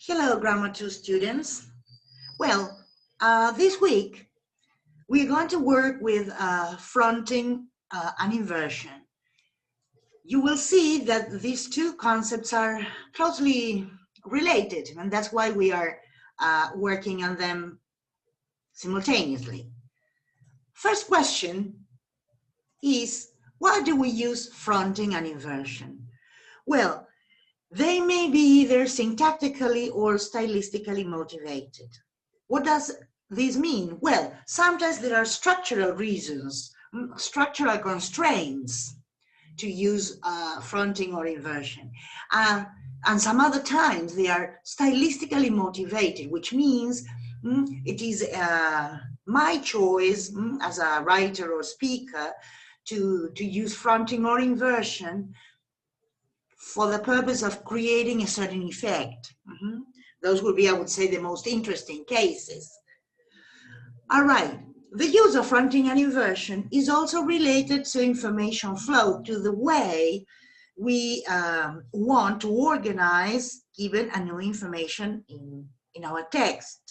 Hello, Grammar 2 students. Well, this week we're going to work with fronting and inversion. You will see that these two concepts are closely related, and that's why we are working on them simultaneously. First question is, why do we use fronting and inversion? Well, they may be either syntactically or stylistically motivated. What does this mean? Well, sometimes there are structural reasons, structural constraints to use fronting or inversion. And some other times they are stylistically motivated, which means it is my choice as a writer or speaker to use fronting or inversion for the purpose of creating a certain effect. Those would be, I would say, the most interesting cases. All right, the use of fronting and inversion is also related to information flow, to the way we want to organize given a new information in our text.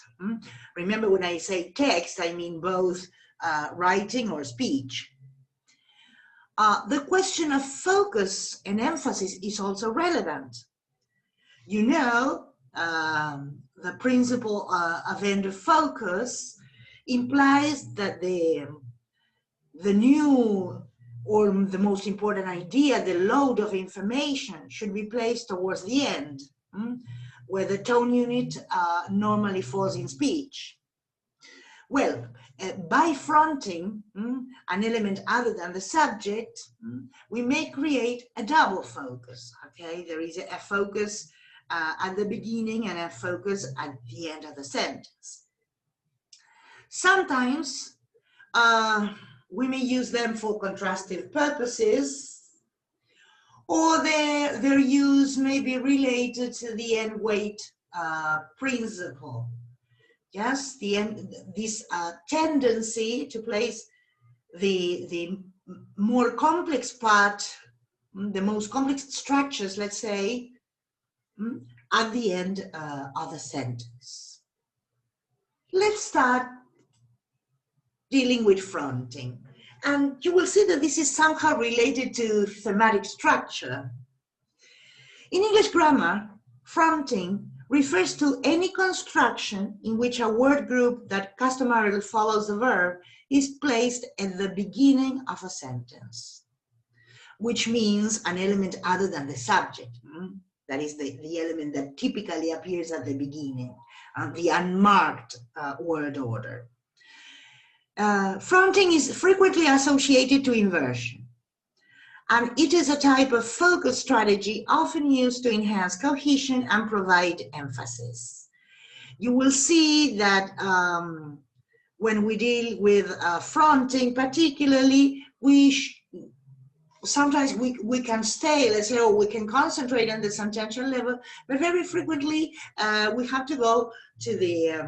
Remember, when I say text, I mean both writing or speech. The question of focus and emphasis is also relevant. You know, the principle of end of focus implies that the new or the most important idea, the load of information, should be placed towards the end, where the tone unit normally falls in speech. Well, by fronting an element other than the subject, we may create a double focus, okay? There is a focus at the beginning and a focus at the end of the sentence. Sometimes we may use them for contrastive purposes, or their use may be related to the end weight principle. Yes, this tendency to place the more complex part, the most complex structures, let's say, at the end of the sentence. Let's start dealing with fronting. And you will see that this is somehow related to thematic structure. In English grammar, fronting refers to any construction in which a word group that customarily follows the verb is placed at the beginning of a sentence, which means an element other than the subject. That is the element that typically appears at the beginning, the unmarked word order. Fronting is frequently associated to inversion, and it is a type of focus strategy often used to enhance cohesion and provide emphasis. You will see that when we deal with fronting particularly, sometimes we can stay, let's say, or we can concentrate on the sentential level, but very frequently we have to go to the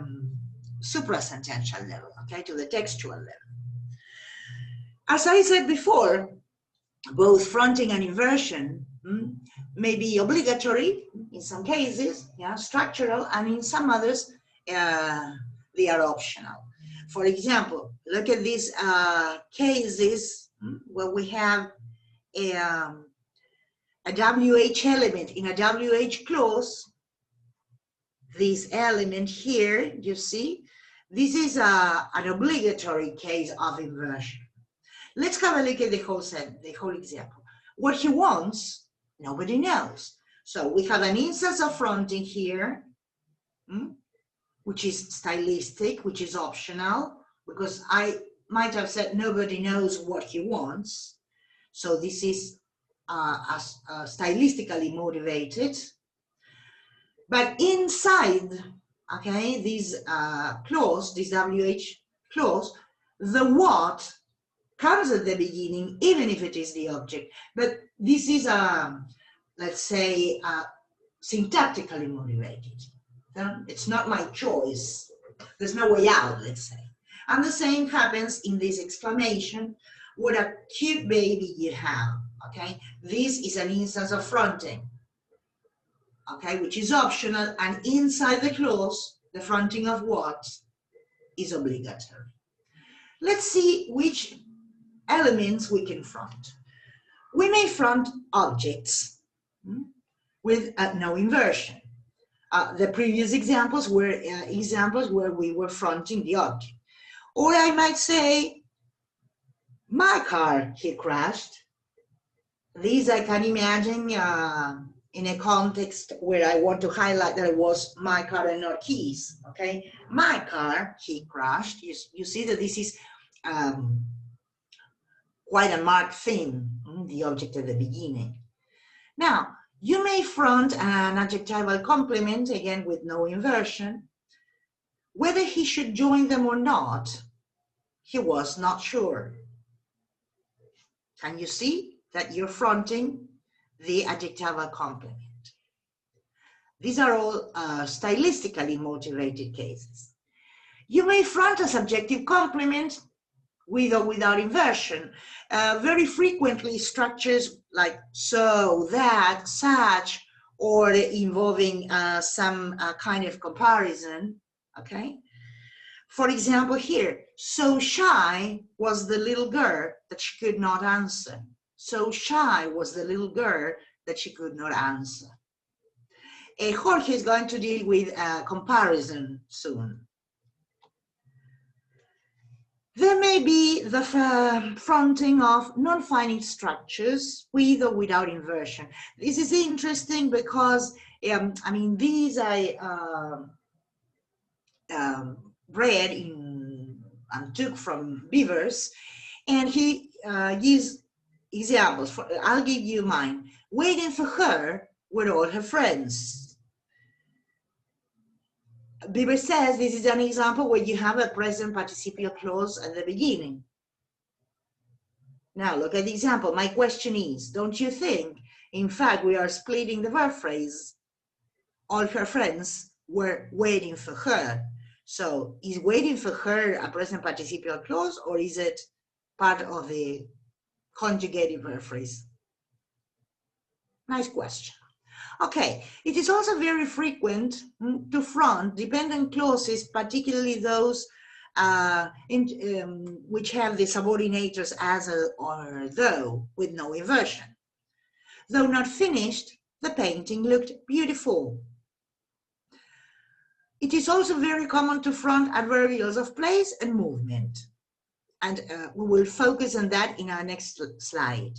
suprasentential level, okay, to the textual level. As I said before, both fronting and inversion may be obligatory in some cases, structural, and in some others they are optional. For example, look at these cases where we have a WH element in a WH clause. This element here, you see, this is an obligatory case of inversion. Let's have a look at the whole example. What he wants, nobody knows. So we have an instance of fronting here, which is stylistic, which is optional, because I might have said nobody knows what he wants. So this is stylistically motivated. But inside, okay, this clause, this WH clause, the what comes at the beginning, even if it is the object. But this is, let's say, syntactically motivated. It's not my choice. There's no way out, let's say. And the same happens in this exclamation. What a cute baby you have, okay? This is an instance of fronting. okay, which is optional, and inside the clause, the fronting of what is obligatory. Let's see which elements we can front. We may front objects with no inversion. The previous examples were examples where we were fronting the object. Or I might say, my car, he crashed. These I can imagine in a context where I want to highlight that it was my car and not his, okay? My car, he crashed. You see that this is quite a marked thing, the object at the beginning. Now, you may front an adjectival complement, again with no inversion. Whether he should join them or not, he was not sure. Can you see that you're fronting the adjectival complement? These are all stylistically motivated cases. You may front a subjective complement with or without inversion. Very frequently structures like so, that, such, or involving some kind of comparison, okay? For example here, so shy was the little girl that she could not answer. So shy was the little girl that she could not answer. Jorge is going to deal with comparison soon. There may be the fronting of non-finite structures with or without inversion. This is interesting because, I mean, these I read and took from Beavers, and he gives examples. I'll give you mine. Waiting for her were all her friends. Bieber says this is an example where you have a present participial clause at the beginning. Now look at the example. My question is, don't you think, in fact, we are splitting the verb phrase, all her friends were waiting for her. So is waiting for her a present participial clause, or is it part of the conjugated verb phrase? Nice question. Okay, it is also very frequent to front dependent clauses, particularly those which have the subordinators as or though, with no inversion. Though not finished, the painting looked beautiful. It is also very common to front adverbials of place and movement. And we will focus on that in our next slide.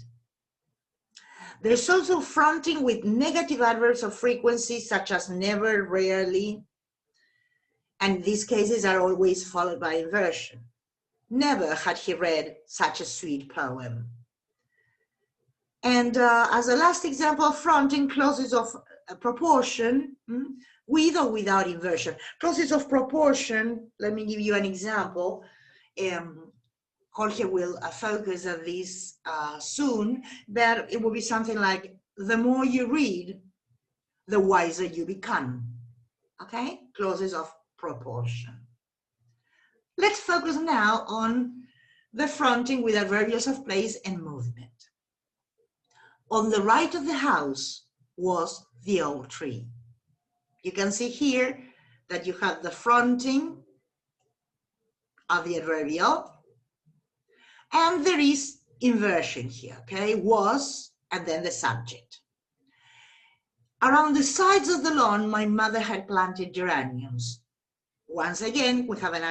There's also fronting with negative adverbs of frequency, such as never, rarely, and these cases are always followed by inversion. Never had he read such a sweet poem. And as a last example of fronting, clauses of proportion, with or without inversion. Clauses of proportion, let me give you an example. Jorge will focus on this soon, but it will be something like, the more you read, the wiser you become. Okay? Clauses of proportion. Let's focus now on the fronting with adverbials of place and movement. On the right of the house was the old tree. You can see here that you have the fronting of the adverbial, and there is inversion here, okay? Was, and then the subject. Around the sides of the lawn, my mother had planted geraniums. Once again, we have an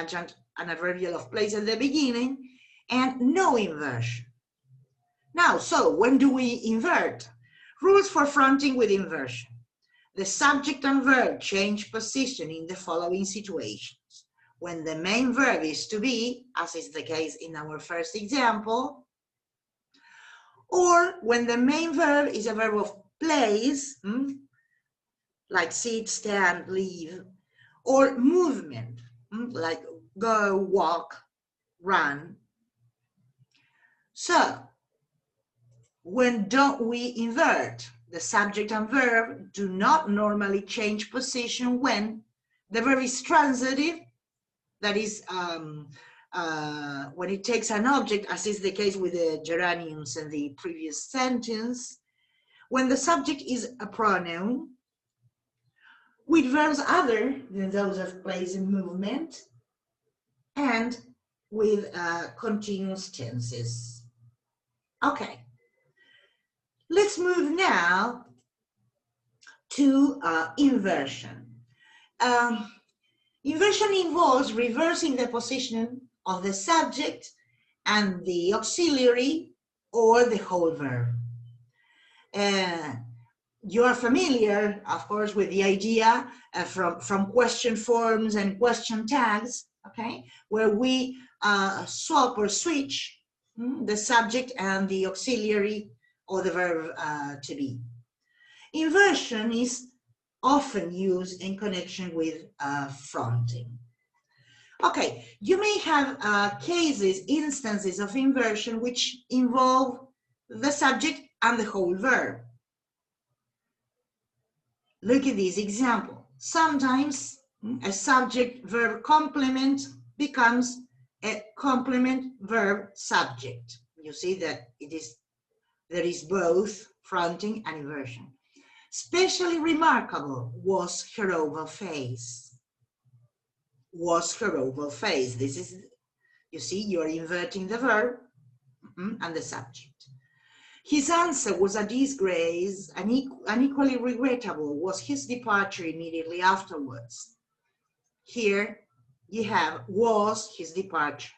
adverbial of place at the beginning and no inversion. Now, so when do we invert? Rules for fronting with inversion. The subject and verb change position in the following situations. When the main verb is to be, as is the case in our first example, or when the main verb is a verb of place, like sit, stand, leave, or movement, like go, walk, run. So, when don't we invert? The subject and verb do not normally change position when the verb is transitive. That is, when it takes an object, as is the case with the geraniums in the previous sentence. When the subject is a pronoun, with verbs other than those of place and movement, and with continuous tenses. Okay, let's move now to inversion. Inversion involves reversing the position of the subject and the auxiliary or the whole verb. You are familiar, of course, with the idea from question forms and question tags, okay, where we swap or switch the subject and the auxiliary or the verb to be. Inversion is often used in connection with fronting. Okay, you may have cases, instances of inversion which involve the subject and the whole verb. Look at this example. Sometimes a subject-verb complement becomes a complement-verb-subject. You see that there is both fronting and inversion. Especially remarkable was her oval face. Was her oval face. This is, you see, you're inverting the verb and the subject. His answer was a disgrace, and equally regrettable was his departure immediately afterwards. Here you have was his departure.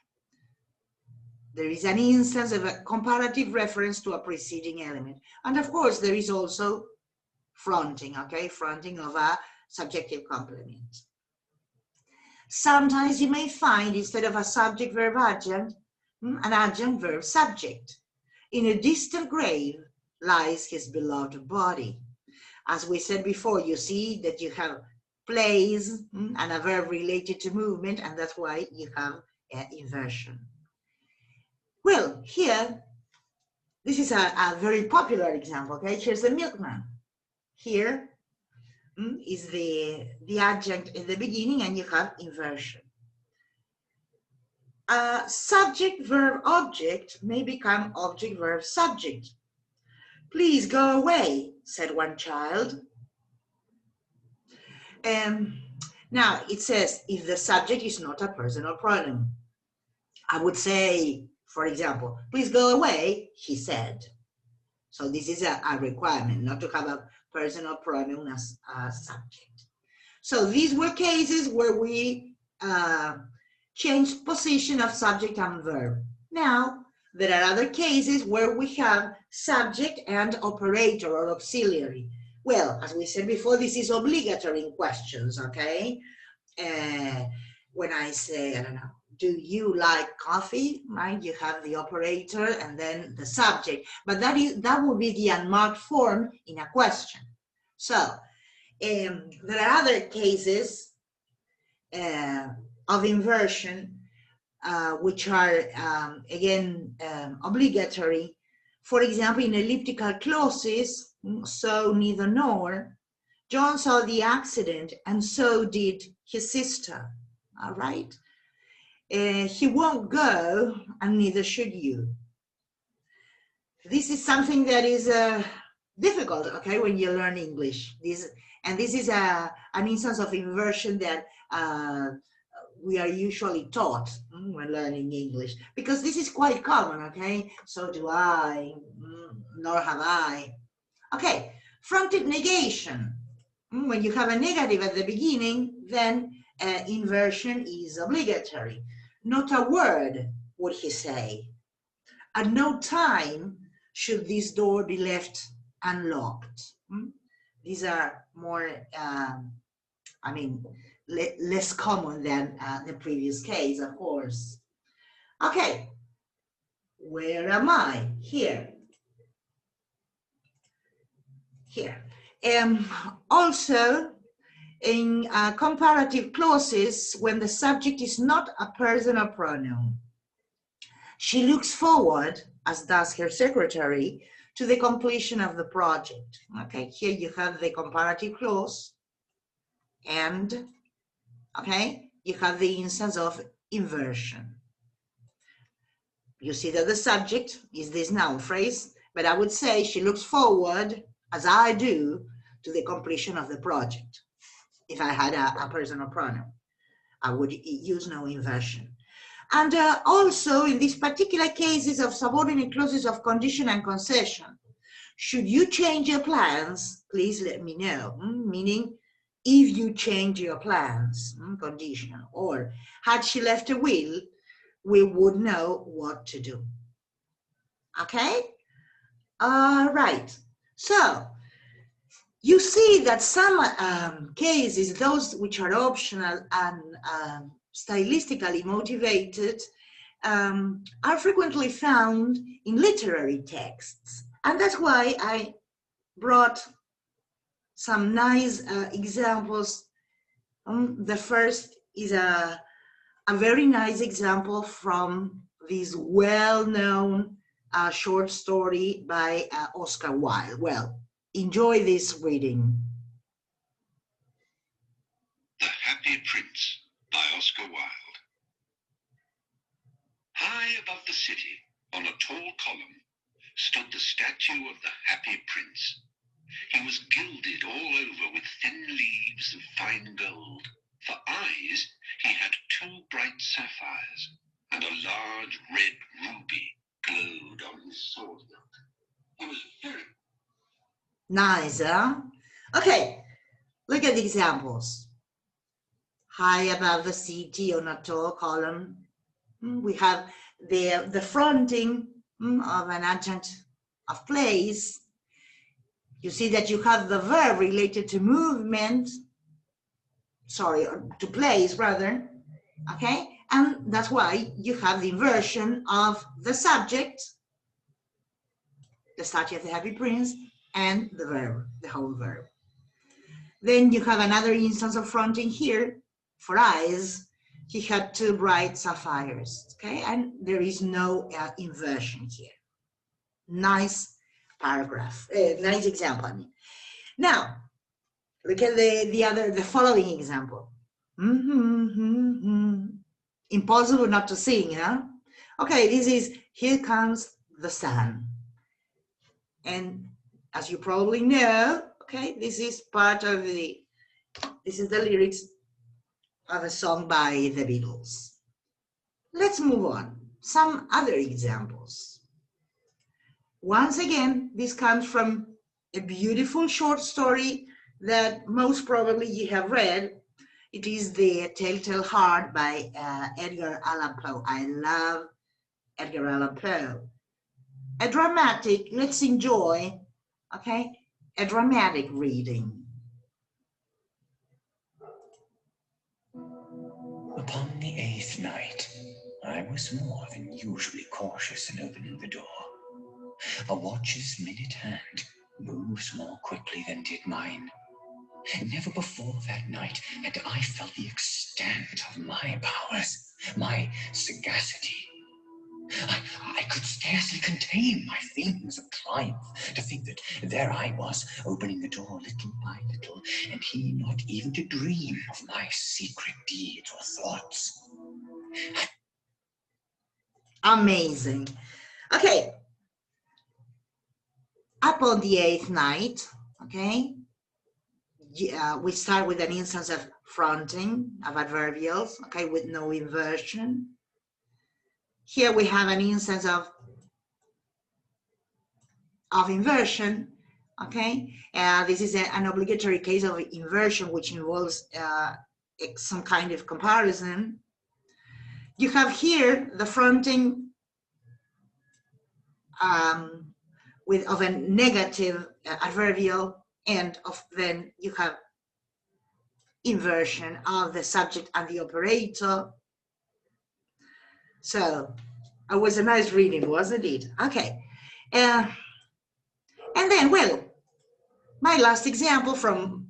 There is an instance of a comparative reference to a preceding element. And of course, there is also fronting, okay? Fronting of a subjective complement. Sometimes you may find, instead of a subject-verb-adjunct, an adjunct-verb-subject. In a distant grave lies his beloved body. As we said before, you see that you have plays and a verb related to movement, and that's why you have inversion. Well, here, this is a very popular example, okay? Here's the milkman. Here is the adjunct in the beginning, and you have inversion. Subject, verb, object may become object, verb, subject. Please go away, said one child. Now it says if the subject is not a personal pronoun. I would say, for example, please go away, he said. So this is a requirement, not to have a personal pronoun as a subject. So these were cases where we changed position of subject and verb. Now, there are other cases where we have subject and operator or auxiliary. Well, as we said before, this is obligatory in questions, okay? When I say, I don't know, do you like coffee, right? You have the operator and then the subject, but that would be the unmarked form in a question. So, there are other cases of inversion, which are, again, obligatory. For example, in elliptical clauses, so neither nor, John saw the accident and so did his sister, all right? He won't go and neither should you. This is something that is difficult, okay, when you learn English. This is an instance of inversion that we are usually taught when learning English, because this is quite common, okay? So do I, nor have I. Okay, fronted negation. When you have a negative at the beginning, then inversion is obligatory. Not a word would he say. At no time should this door be left unlocked. These are more, less common than the previous case, of course. Okay, where am I? Here. Here. Also, in comparative clauses, when the subject is not a personal pronoun, she looks forward, as does her secretary, to the completion of the project. Okay, here you have the comparative clause, and okay, you have the instance of inversion. You see that the subject is this noun phrase, but I would say she looks forward, as I do, to the completion of the project. if I had a personal pronoun. I would use no inversion. And also, in these particular cases of subordinate clauses of condition and concession, should you change your plans, please let me know. Meaning, if you change your plans, condition, or had she left a will, we would know what to do. Okay? All right. So, you see that some cases, those which are optional and stylistically motivated, are frequently found in literary texts. And that's why I brought some nice examples. The first is a very nice example from this well-known short story by Oscar Wilde. Well, enjoy this reading. The Happy Prince by Oscar Wilde. High above the city, on a tall column, stood the statue of the Happy Prince. He was gilded all over with thin leaves of fine gold. For eyes, he had 2 bright sapphires, and a large red ruby glowed on his sword hilt. He was very nice, huh? Okay, look at the examples. High above the city on a tall column, we have the fronting of an adjunct of place. You see that you have the verb related to movement, sorry, to place rather, okay? And that's why you have the inversion of the subject, the statue of the Happy Prince, and the verb, the whole verb. Then you have another instance of fronting here. For eyes, he had 2 bright sapphires, okay? And there is no inversion here. Nice paragraph, nice example, I mean. Now, look at the following example. Impossible not to sing, you know? Okay, this is Here Comes the Sun. And as you probably know, okay, this is the lyrics of a song by the Beatles. Let's move on. Some other examples. Once again, this comes from a beautiful short story that most probably you have read. It is The Telltale Heart by Edgar Allan Poe. I love Edgar Allan Poe. A dramatic, let's enjoy, okay, a dramatic reading. Upon the 8th night, I was more than usually cautious in opening the door. A watch's minute hand moves more quickly than did mine. Never before that night had I felt the extent of my powers, my sagacity. I could scarcely contain my feelings of triumph to think that there I was, opening the door little by little, and he not even to dream of my secret deeds or thoughts. Amazing. Okay. Upon the 8th night, okay, we start with an instance of fronting, of adverbials, okay, with no inversion. Here we have an instance of inversion, okay? This is an obligatory case of inversion, which involves some kind of comparison. You have here the fronting of a negative adverbial, and then you have inversion of the subject and the operator. So it was a nice reading, wasn't it? Okay. And then, well, my last example from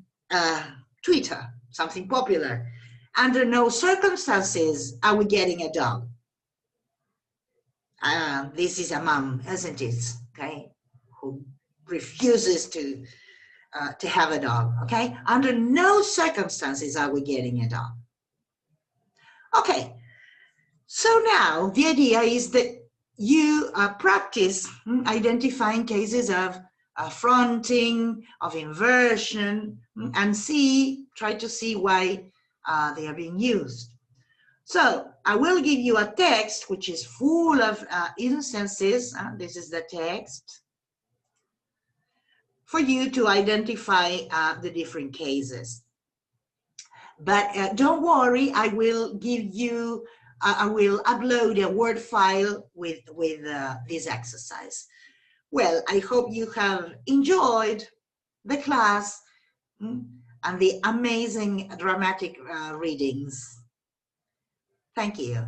Twitter, something popular. Under no circumstances are we getting a dog. This is a mom, isn't it? Okay, who refuses to have a dog. Okay, under no circumstances are we getting a dog. Okay, so now the idea is that you practice identifying cases of fronting, of inversion, and try to see why they are being used. So I will give you a text which is full of instances. This is the text for you to identify the different cases. But don't worry, I will upload a Word file with this exercise. Well, I hope you have enjoyed the class and the amazing dramatic readings. Thank you.